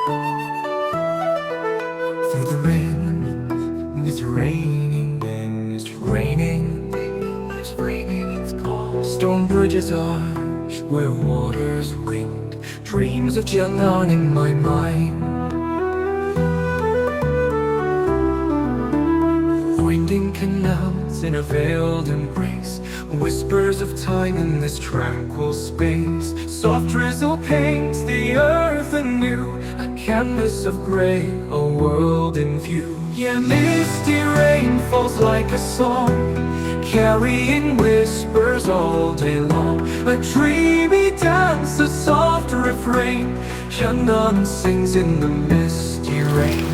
Through the rain, it's raining, and it's raining, it's raining, it's cold. Stone bridges arch where waters winged, dreams of Jiangnan in my mind. Winding canals in a veiled embrace, whispers of time in this tranquil space. Soft drizzle paints the earth anew, a canvas of gray, a world in view. Yeah, misty rain falls like a song, carrying whispers all day long. A dreamy dance, a soft refrain, Jiangnan sings in the misty rain.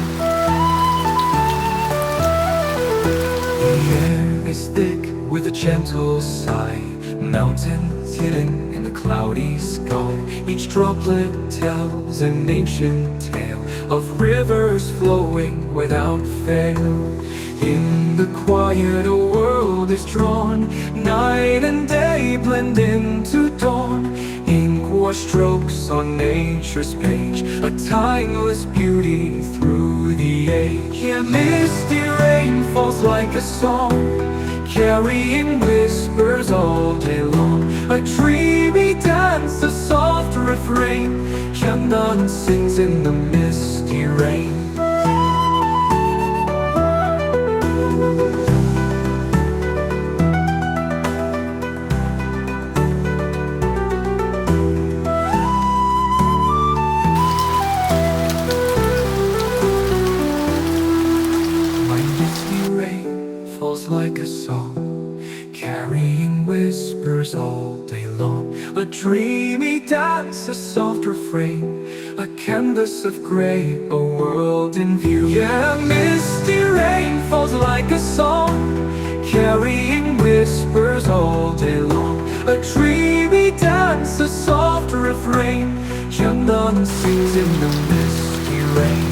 The air is thick with a gentle sigh, mountains hidden in the cloudy sky. Each droplet tells an ancient tale of rivers flowing without fail. In the quiet a world is drawn, night and day blend into dawn. Ink wash strokes on nature's page, a timeless beauty through the age. Yeah, misty rain falls like a song, carrying whispers all day long. A dreamy dance, a soft refrain, Jiangnan sings in the misty rain. My misty rain falls like a song, carrying whispers all day long. A dreamy dance, a soft refrain, a canvas of gray, a world in view. Yeah, misty rain falls like a song, carrying whispers all day long. A dreamy dance, a soft refrain, Jiangnan sings in the misty rain.